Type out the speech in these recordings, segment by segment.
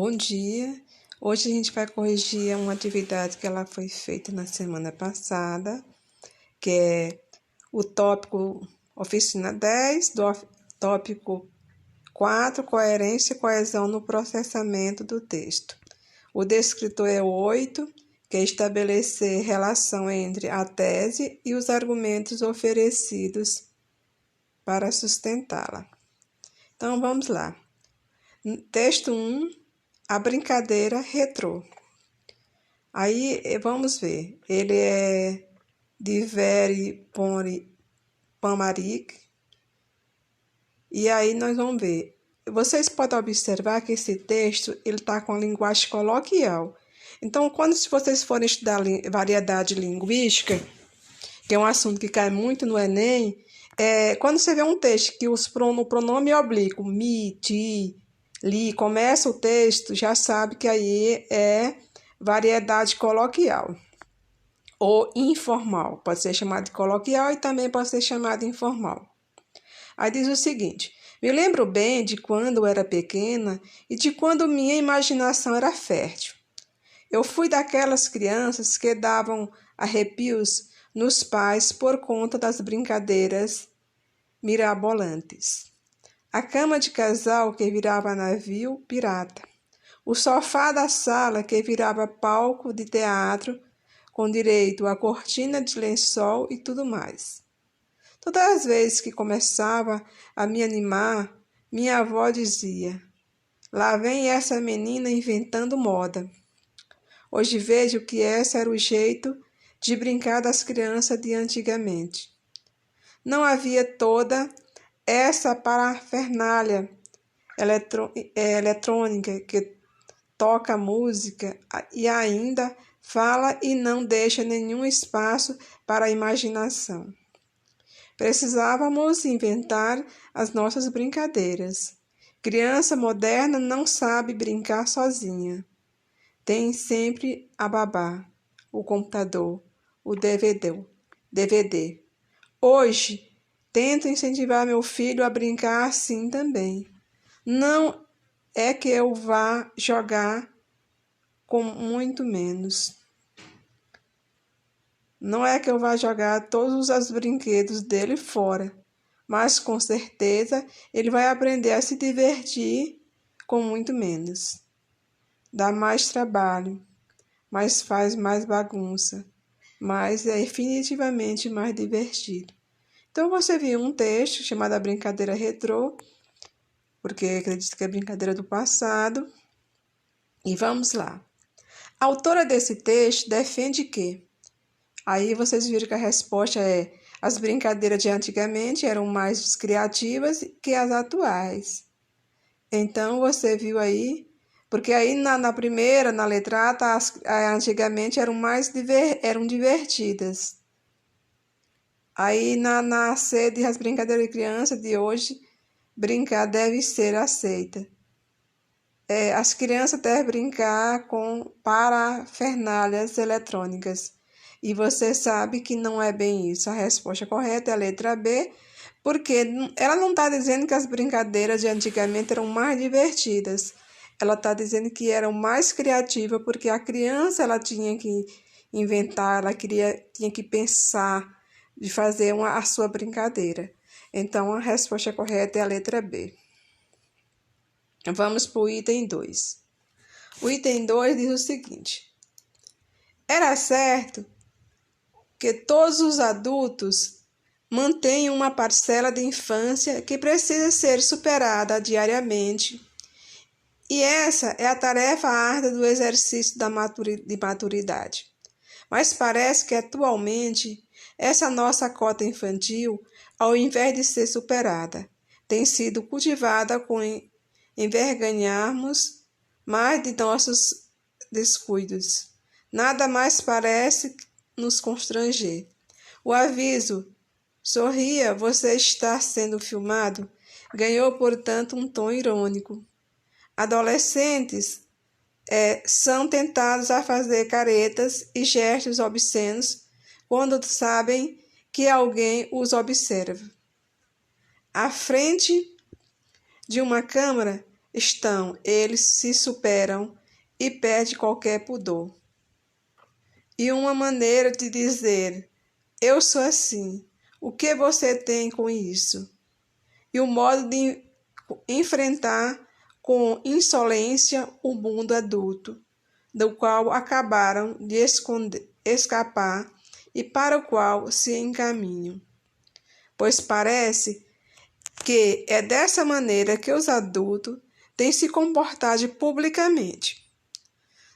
Bom dia! Hoje a gente vai corrigir uma atividade que ela foi feita na semana passada, que é o tópico oficina 10, do tópico 4, coerência e coesão no processamento do texto. O descritor é o 8, que é estabelecer relação entre a tese e os argumentos oferecidos para sustentá-la. Então, vamos lá. Texto 1, a brincadeira retrô. Aí, vamos ver. Ele é de Veri Pamaric. E aí, nós vamos ver. Vocês podem observar que esse texto ele está com a linguagem coloquial. Então, quando vocês forem estudar variedade linguística, que é um assunto que cai muito no Enem, quando você vê um texto que o pronome oblíquo, mi, ti, li, começa o texto, já sabe que aí é variedade coloquial ou informal. Pode ser chamado de coloquial e também pode ser chamado de informal. Aí diz o seguinte: me lembro bem de quando eu era pequena e de quando minha imaginação era fértil. Eu fui daquelas crianças que davam arrepios nos pais por conta das brincadeiras mirabolantes. A cama de casal que virava navio pirata. O sofá da sala que virava palco de teatro com direito a cortina de lençol e tudo mais. Todas as vezes que começava a me animar, minha avó dizia: lá vem essa menina inventando moda. Hoje vejo que esse era o jeito de brincar das crianças de antigamente. Não havia toda essa parafernália eletrônica que toca música e ainda fala e não deixa nenhum espaço para a imaginação. Precisávamos inventar as nossas brincadeiras. Criança moderna não sabe brincar sozinha. Tem sempre a babá, o computador, o DVD. Hoje, tento incentivar meu filho a brincar assim também. Não é que eu vá jogar com muito menos. Não é que eu vá jogar todos os brinquedos dele fora, mas com certeza ele vai aprender a se divertir com muito menos. Dá mais trabalho, mas faz mais bagunça, mas é definitivamente mais divertido. Então, você viu um texto chamado A Brincadeira Retrô, porque acredito que é brincadeira do passado. E vamos lá. A autora desse texto defende que... Aí vocês viram que a resposta é: as brincadeiras de antigamente eram mais criativas que as atuais. Então, você viu aí... Porque aí na primeira, na letra A, antigamente eram divertidas. Aí na C, as brincadeiras de criança de hoje, brincar deve ser aceita. As crianças devem brincar com parafernálias eletrônicas. E você sabe que não é bem isso. A resposta correta é a letra B, porque ela não está dizendo que as brincadeiras de antigamente eram mais divertidas. Ela está dizendo que eram mais criativas, porque a criança ela tinha que inventar, tinha que pensar de fazer a sua brincadeira. Então, a resposta correta é a letra B. Vamos para o item 2. O item 2 diz o seguinte: era certo que todos os adultos mantêm uma parcela de infância que precisa ser superada diariamente. E essa é a tarefa árdua do exercício de maturidade. Mas parece que atualmente essa nossa cota infantil, ao invés de ser superada, tem sido cultivada com envergonharmos mais de nossos descuidos. Nada mais parece nos constranger. O aviso: sorria, você está sendo filmado, ganhou, portanto, um tom irônico. Adolescentes são tentados a fazer caretas e gestos obscenos quando sabem que alguém os observa. À frente de uma câmera eles se superam e perdem qualquer pudor. E uma maneira de dizer, eu sou assim, o que você tem com isso? E o modo de enfrentar com insolência o mundo adulto, do qual acabaram de escapar e para o qual se encaminham. Pois parece que é dessa maneira que os adultos têm se comportado publicamente.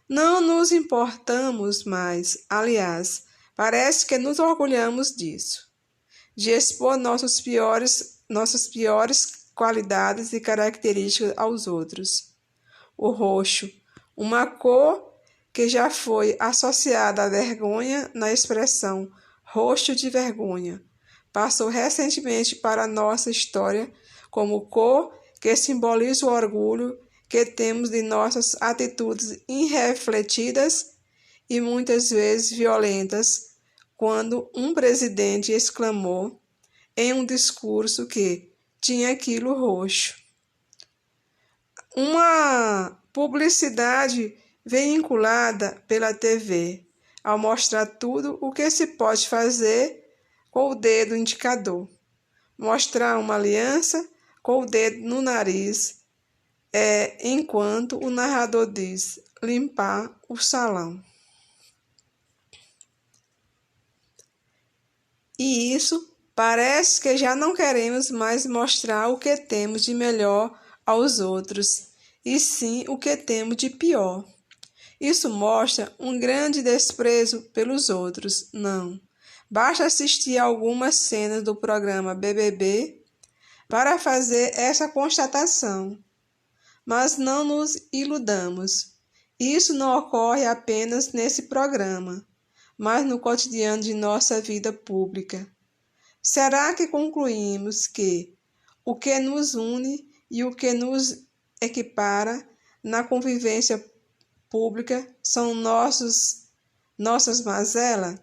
Não nos importamos mais, aliás, parece que nos orgulhamos disso, de expor nossas piores qualidades e características aos outros. O roxo, uma cor que já foi associada à vergonha na expressão roxo de vergonha, passou recentemente para a nossa história como cor que simboliza o orgulho que temos de nossas atitudes irrefletidas e muitas vezes violentas, quando um presidente exclamou em um discurso que tinha aquilo roxo. Uma publicidade vinculada pela TV, ao mostrar tudo o que se pode fazer com o dedo indicador. Mostrar uma aliança com o dedo no nariz, enquanto o narrador diz, limpar o salão. E isso parece que já não queremos mais mostrar o que temos de melhor aos outros, e sim o que temos de pior. Isso mostra um grande desprezo pelos outros. Não. Basta assistir a algumas cenas do programa BBB para fazer essa constatação. Mas não nos iludamos. Isso não ocorre apenas nesse programa, mas no cotidiano de nossa vida pública. Será que concluímos que o que nos une e o que nos equipara na convivência pública são nossas mazelas?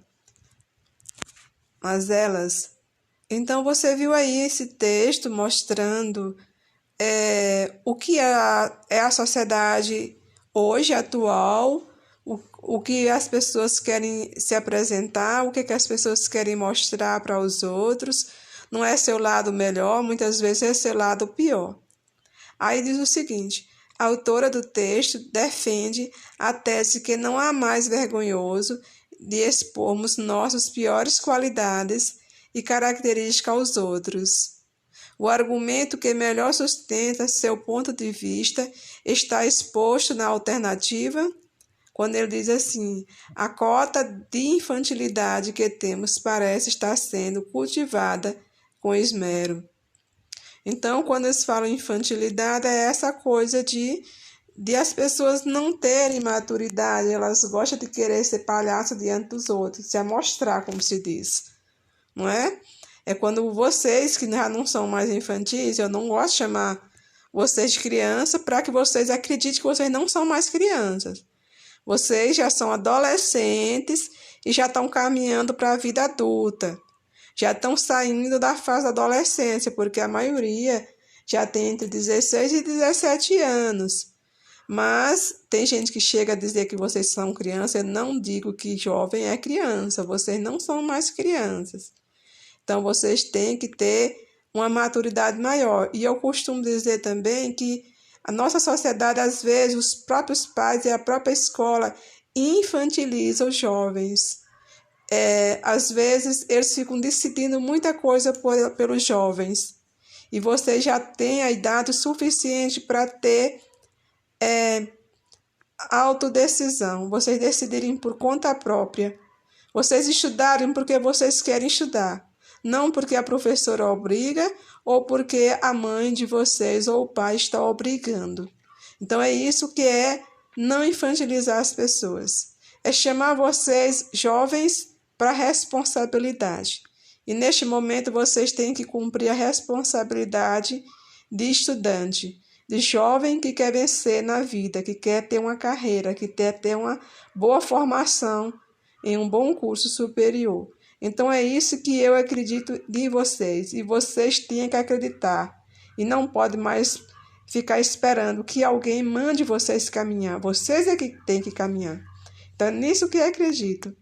Então você viu aí esse texto mostrando o que é a sociedade hoje, atual, o que as pessoas querem se apresentar, o que as pessoas querem mostrar para os outros. Não é seu lado melhor, muitas vezes é seu lado pior. Aí diz o seguinte, a autora do texto defende a tese que não há mais vergonhoso de expormos nossas piores qualidades e características aos outros. O argumento que melhor sustenta seu ponto de vista está exposto na alternativa, quando ele diz assim, a cota de infantilidade que temos parece estar sendo cultivada com esmero. Então, quando eles falam infantilidade, é essa coisa de as pessoas não terem maturidade, elas gostam de querer ser palhaço diante dos outros, se amostrar, como se diz, não é? É quando vocês, que já não são mais infantis, eu não gosto de chamar vocês de criança para que vocês acreditem que vocês não são mais crianças. Vocês já são adolescentes e já estão caminhando para a vida adulta. Já estão saindo da fase da adolescência, porque a maioria já tem entre 16 e 17 anos. Mas tem gente que chega a dizer que vocês são crianças. Eu não digo que jovem é criança, vocês não são mais crianças. Então, vocês têm que ter uma maturidade maior. E eu costumo dizer também que a nossa sociedade, às vezes, os próprios pais e a própria escola infantilizam os jovens. Às vezes, eles ficam decidindo muita coisa pelos jovens. E vocês já têm a idade suficiente para ter autodecisão. Vocês decidirem por conta própria. Vocês estudarem porque vocês querem estudar. Não porque a professora obriga ou porque a mãe de vocês ou o pai está obrigando. Então, é isso que é não infantilizar as pessoas. É chamar vocês, jovens, para a responsabilidade. E, neste momento, vocês têm que cumprir a responsabilidade de estudante, de jovem que quer vencer na vida, que quer ter uma carreira, que quer ter uma boa formação em um bom curso superior. Então, é isso que eu acredito de vocês. E vocês têm que acreditar. E não pode mais ficar esperando que alguém mande vocês caminhar. Vocês é que têm que caminhar. Então, é nisso que eu acredito.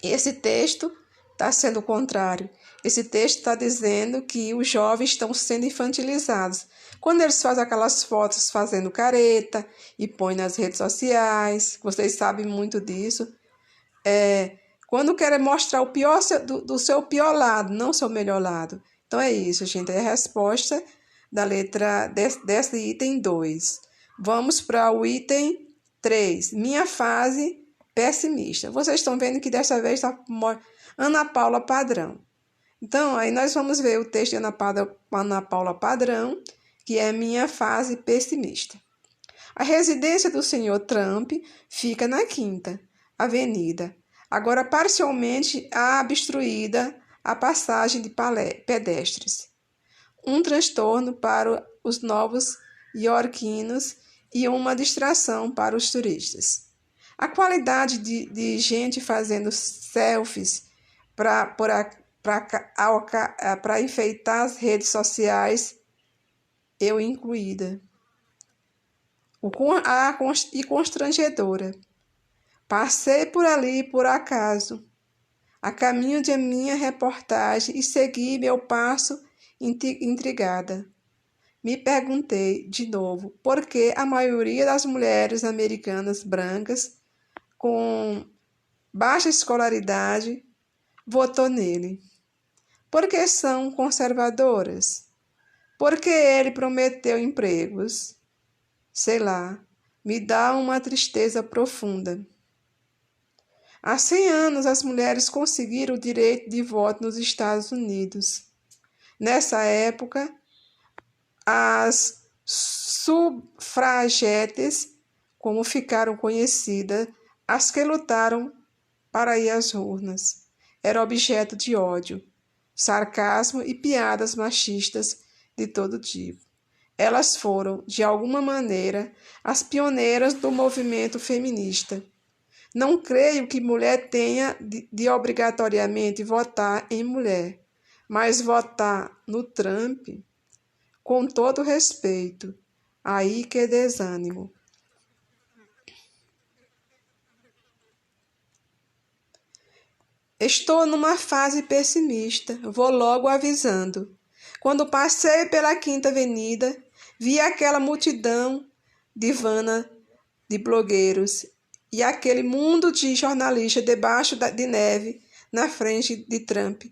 Esse texto está sendo o contrário. Esse texto está dizendo que os jovens estão sendo infantilizados. Quando eles fazem aquelas fotos fazendo careta e põem nas redes sociais, vocês sabem muito disso. Quando querem mostrar o pior do seu pior lado, não o seu melhor lado. Então é isso, gente. É a resposta da letra desse item 2. Vamos para o item 3. Minha fase pessimista. Vocês estão vendo que dessa vez está Ana Paula Padrão. Então, aí nós vamos ver o texto de Ana Paula Padrão, que é minha fase pessimista. A residência do senhor Trump fica na 5ª Avenida, agora parcialmente obstruída a passagem de pedestres. Um transtorno para os novos iorquinos e uma distração para os turistas. A qualidade de gente fazendo selfies para enfeitar as redes sociais, eu incluída. E constrangedora. Passei por ali por acaso, a caminho de minha reportagem, e segui meu passo intrigada. Me perguntei de novo por que a maioria das mulheres americanas brancas com baixa escolaridade votou nele. Porque são conservadoras? Porque ele prometeu empregos? Sei lá, me dá uma tristeza profunda. Há 100 anos as mulheres conseguiram o direito de voto nos Estados Unidos. Nessa época, as sufragetes, como ficaram conhecidas, as que lutaram para ir às urnas, eram objeto de ódio, sarcasmo e piadas machistas de todo tipo. Elas foram, de alguma maneira, as pioneiras do movimento feminista. Não creio que mulher tenha de obrigatoriamente votar em mulher, mas votar no Trump, com todo respeito, aí que desânimo. Estou numa fase pessimista, vou logo avisando. Quando passei pela 5ª Avenida, vi aquela multidão divana de blogueiros e aquele mundo de jornalistas debaixo de neve na frente de Trump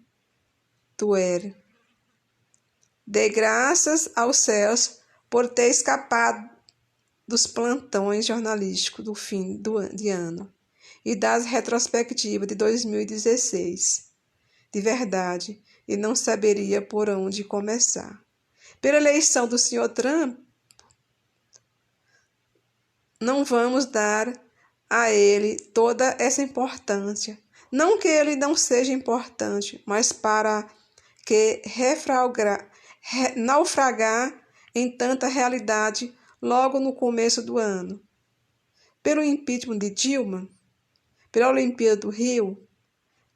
Tower. Dei graças aos céus por ter escapado dos plantões jornalísticos do fim de ano e das retrospectivas de 2016. De verdade, e não saberia por onde começar. Pela eleição do Sr. Trump, não vamos dar a ele toda essa importância. Não que ele não seja importante, mas para que naufragar em tanta realidade logo no começo do ano. Pelo impeachment de Dilma, pela Olimpíada do Rio,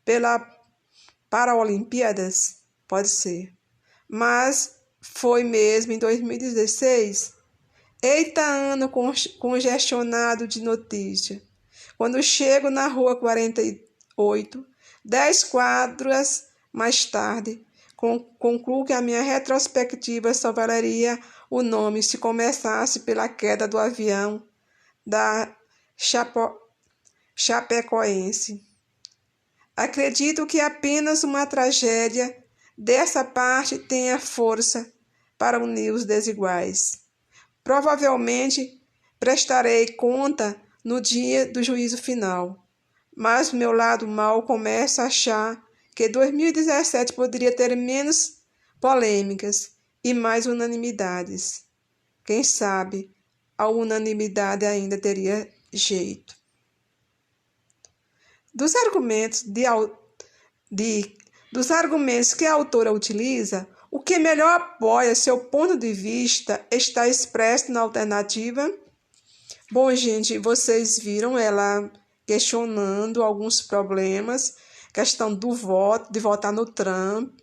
pela Paralimpíadas, pode ser. Mas foi mesmo em 2016. Eita, ano congestionado de notícia. Quando chego na rua 48, 10 quadras mais tarde, concluo que a minha retrospectiva só valeria o nome se começasse pela queda do avião da Chapecoense. Acredito que apenas uma tragédia dessa parte tenha força para unir os desiguais. Provavelmente prestarei conta no dia do juízo final, mas meu lado mau começa a achar que 2017 poderia ter menos polêmicas e mais unanimidades. Quem sabe a unanimidade ainda teria jeito. Dos argumentos que a autora utiliza, o que melhor apoia seu ponto de vista está expresso na alternativa. Bom, gente, vocês viram ela questionando alguns problemas, questão do voto, de votar no Trump.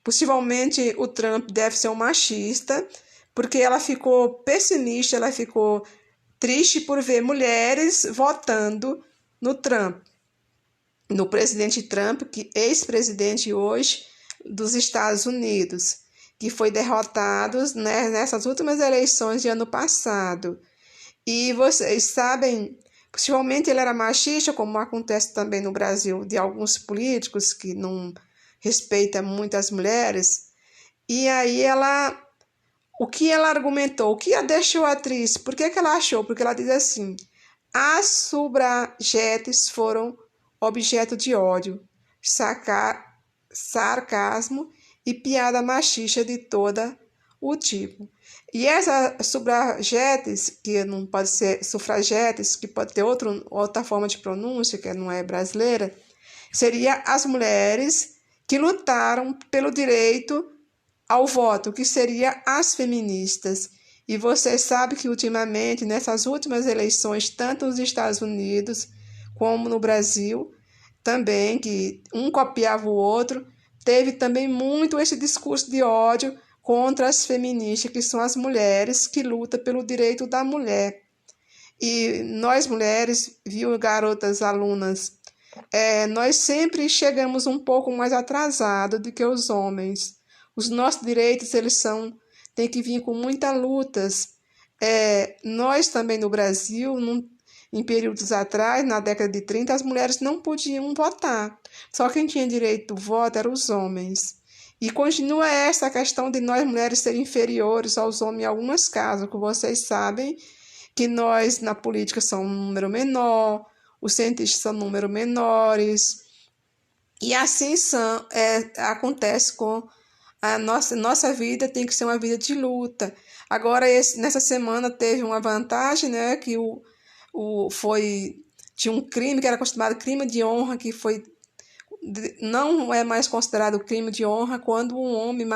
Possivelmente o Trump deve ser um machista, porque ela ficou pessimista, ela ficou triste por ver mulheres votando no Trump, no presidente Trump, que ex-presidente hoje dos Estados Unidos, que foi derrotado, né, nessas últimas eleições de ano passado. E vocês sabem, possivelmente ele era machista, como acontece também no Brasil, de alguns políticos que não respeitam muito as mulheres. E aí o que ela argumentou, o que a deixou atriz, por que ela achou? Porque ela diz assim: as sufragetes foram objeto de ódio, sarcasmo e piada machista de toda o tipo. E essas sufragetes, que não pode ser sufragetes, que pode ter outra forma de pronúncia, que não é brasileira, seria as mulheres que lutaram pelo direito ao voto, que seria as feministas. E você sabe que ultimamente, nessas últimas eleições, tanto nos Estados Unidos como no Brasil, também, que um copiava o outro, teve também muito esse discurso de ódio contra as feministas, que são as mulheres que lutam pelo direito da mulher. E nós mulheres, viu, garotas alunas, nós sempre chegamos um pouco mais atrasados do que os homens. Os nossos direitos, têm que vir com muitas lutas. Nós também no Brasil, em períodos atrás, na década de 30, as mulheres não podiam votar. Só quem tinha direito do voto eram os homens. E continua essa questão de nós mulheres serem inferiores aos homens em algumas casas, que vocês sabem que nós na política somos um número menor, os cientistas são número menores, e assim acontece com a nossa vida, tem que ser uma vida de luta. Agora, nessa semana teve uma vantagem, né, que tinha um crime que era considerado crime de honra, que não é mais considerado crime de honra quando um homem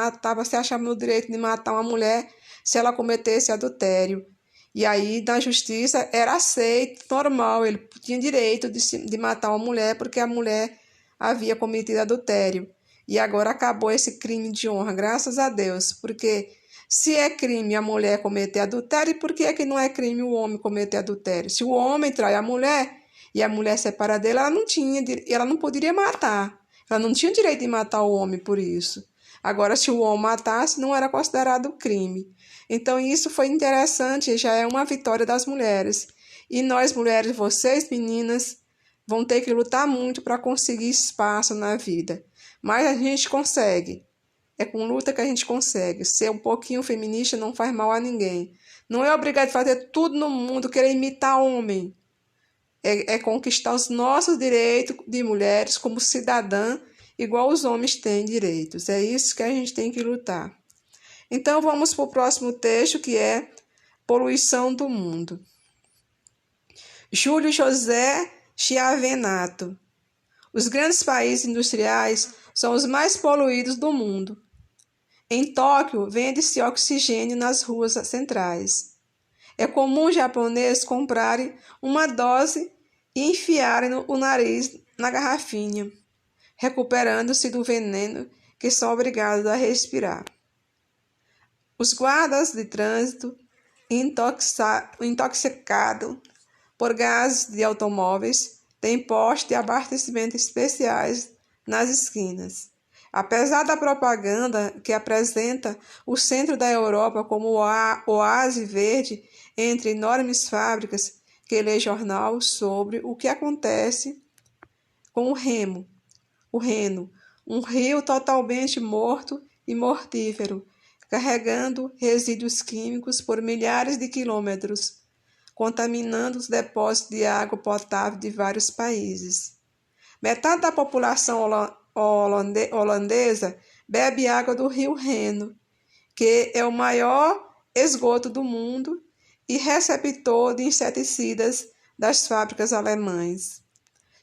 se achava no direito de matar uma mulher se ela cometesse adultério. E aí, na justiça, era aceito, normal, ele tinha direito de matar uma mulher porque a mulher havia cometido adultério. E agora acabou esse crime de honra, graças a Deus, porque se é crime a mulher cometer adultério, por que é que não é crime o homem cometer adultério? Se o homem trai a mulher e a mulher separa dele, ela não poderia matar. Ela não tinha direito de matar o homem por isso. Agora, se o homem matasse, não era considerado crime. Então, isso foi interessante, já é uma vitória das mulheres. E nós, mulheres, vocês, meninas, vão ter que lutar muito para conseguir espaço na vida. Mas a gente consegue. É com luta que a gente consegue. Ser um pouquinho feminista não faz mal a ninguém. Não é obrigado a fazer tudo no mundo, querer imitar homem. É conquistar os nossos direitos de mulheres como cidadã, igual os homens têm direitos. É isso que a gente tem que lutar. Então, vamos para o próximo texto, que é Poluição do Mundo. Júlio José Chiavenato. Os grandes países industriais são os mais poluídos do mundo. Em Tóquio, vende-se oxigênio nas ruas centrais. É comum os japoneses comprarem uma dose e enfiarem o nariz na garrafinha, recuperando-se do veneno que são obrigados a respirar. Os guardas de trânsito, intoxicados por gases de automóveis, têm postos de abastecimento especiais nas esquinas. Apesar da propaganda que apresenta o centro da Europa como oásis verde entre enormes fábricas, que lê jornal sobre o que acontece com o Reno, um rio totalmente morto e mortífero, carregando resíduos químicos por milhares de quilômetros, contaminando os depósitos de água potável de vários países. Metade da população holandesa bebe água do rio Reno, que é o maior esgoto do mundo e receptor de inseticidas das fábricas alemãs.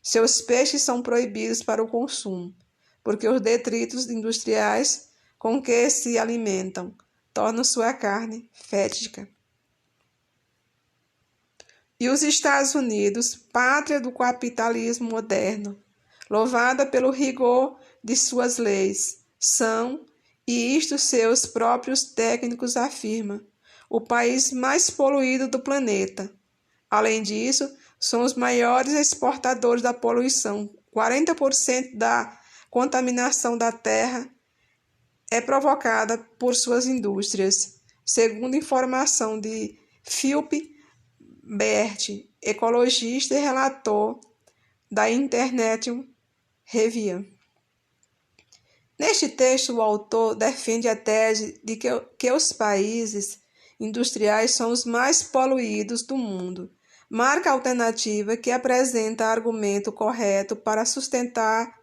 Seus peixes são proibidos para o consumo, porque os detritos industriais com que se alimentam tornam sua carne fétida. E os Estados Unidos, pátria do capitalismo moderno, louvada pelo rigor de suas leis, são e isto seus próprios técnicos afirmam, o país mais poluído do planeta. Além disso, são os maiores exportadores da poluição. 40% da contaminação da terra é provocada por suas indústrias, segundo informação de Philip Bert, ecologista e relator da Internet Review. Neste texto, o autor defende a tese de que os países industriais são os mais poluídos do mundo. Marca a alternativa que apresenta argumento correto para sustentar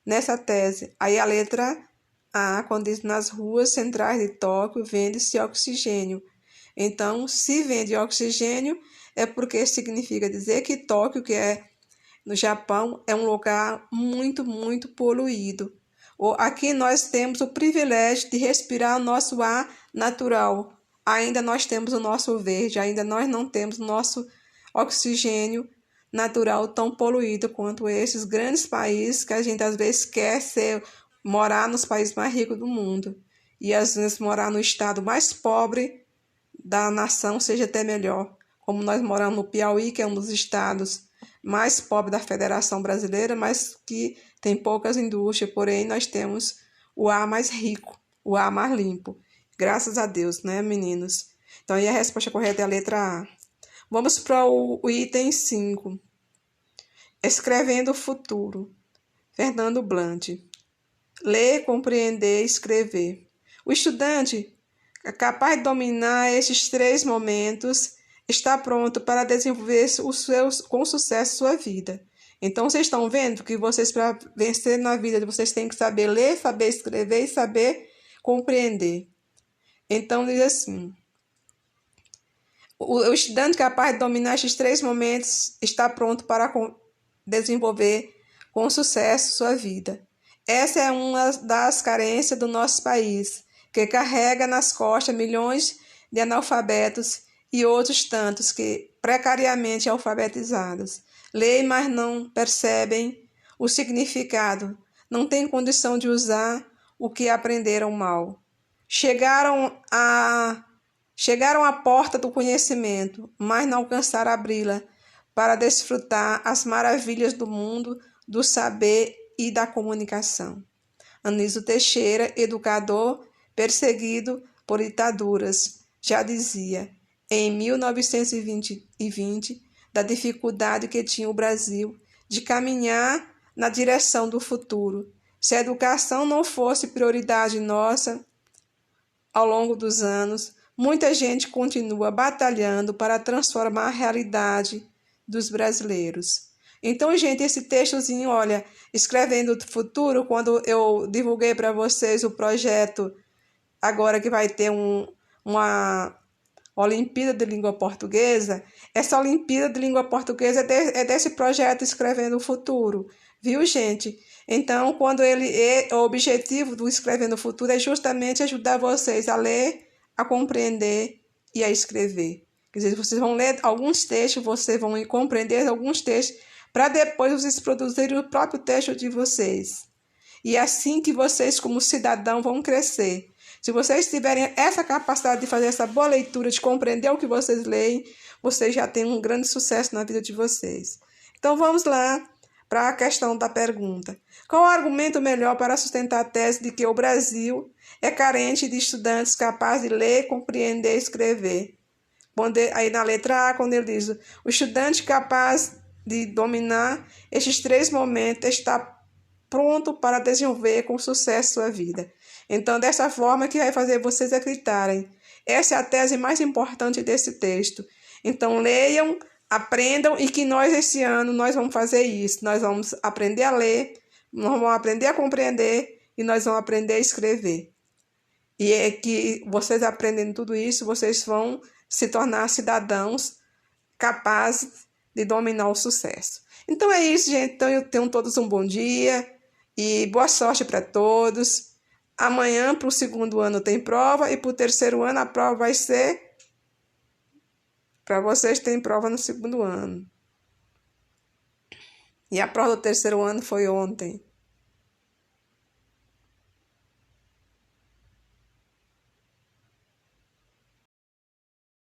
nessa tese. Aí a letra A, quando diz nas ruas centrais de Tóquio, vende-se oxigênio. Então, se vende oxigênio, é porque significa dizer que Tóquio, que é no Japão, é um lugar muito, muito poluído. Aqui nós temos o privilégio de respirar o nosso ar natural. Ainda nós temos o nosso verde, ainda nós não temos o nosso oxigênio natural tão poluído quanto esses grandes países que a gente às vezes quer morar nos países mais ricos do mundo. E às vezes morar no estado mais pobre da nação seja até melhor. Como nós moramos no Piauí, que é um dos estados mais pobres da Federação Brasileira, mas que tem poucas indústrias, porém nós temos o ar mais rico, o ar mais limpo. Graças a Deus, né, meninos? Então, aí a resposta correta é a letra A. Vamos para o item 5. Escrevendo o futuro. Fernando Blant. Ler, compreender, escrever. O estudante, capaz de dominar estes 3 momentos, está pronto para desenvolver com sucesso sua vida. Então, vocês estão vendo que vocês, para vencer na vida, vocês têm que saber ler, saber escrever e saber compreender. Então, diz assim: o estudante capaz de dominar estes 3 momentos está pronto para desenvolver com sucesso sua vida. Essa é uma das carências do nosso país, que carrega nas costas milhões de analfabetos e outros tantos que precariamente alfabetizados. Leem, mas não percebem o significado, não têm condição de usar o que aprenderam mal. Chegaram à porta do conhecimento, mas não alcançaram a abri-la para desfrutar as maravilhas do mundo, do saber e da comunicação. Anísio Teixeira, educador perseguido por ditaduras, já dizia, em 1920, da dificuldade que tinha o Brasil de caminhar na direção do futuro. Se a educação não fosse prioridade nossa, ao longo dos anos, muita gente continua batalhando para transformar a realidade dos brasileiros. Então, gente, esse textozinho, olha, escrevendo o futuro, quando eu divulguei para vocês o projeto, agora que vai ter uma Olimpíada de Língua Portuguesa, essa Olimpíada de Língua Portuguesa é desse projeto Escrevendo o Futuro, viu, gente? Então, o objetivo do Escrevendo o Futuro é justamente ajudar vocês a ler, a compreender e a escrever. Quer dizer, vocês vão ler alguns textos, vocês vão compreender alguns textos, para depois vocês produzirem o próprio texto de vocês. E é assim que vocês, como cidadão, vão crescer. Se vocês tiverem essa capacidade de fazer essa boa leitura, de compreender o que vocês leem, vocês já têm um grande sucesso na vida de vocês. Então, vamos lá para a questão da pergunta. Qual o argumento melhor para sustentar a tese de que o Brasil é carente de estudantes capazes de ler, compreender e escrever? Aí na letra A, quando ele diz, o estudante capaz de dominar estes 3 momentos está pronto para desenvolver com sucesso sua vida. Então, dessa forma que vai fazer vocês acreditarem. Essa é a tese mais importante desse texto. Então, leiam, aprendam e que nós, esse ano, nós vamos fazer isso. Nós vamos aprender a ler, nós vamos aprender a compreender e nós vamos aprender a escrever. E é que vocês aprendendo tudo isso, vocês vão se tornar cidadãos capazes de dominar o sucesso. Então é isso, gente. Então eu tenho todos um bom dia e boa sorte para todos. Amanhã, para o 2º ano, tem prova e para o 3º ano a prova vai ser... Para vocês tem prova no 2º ano. E a prova do 3º ano foi ontem.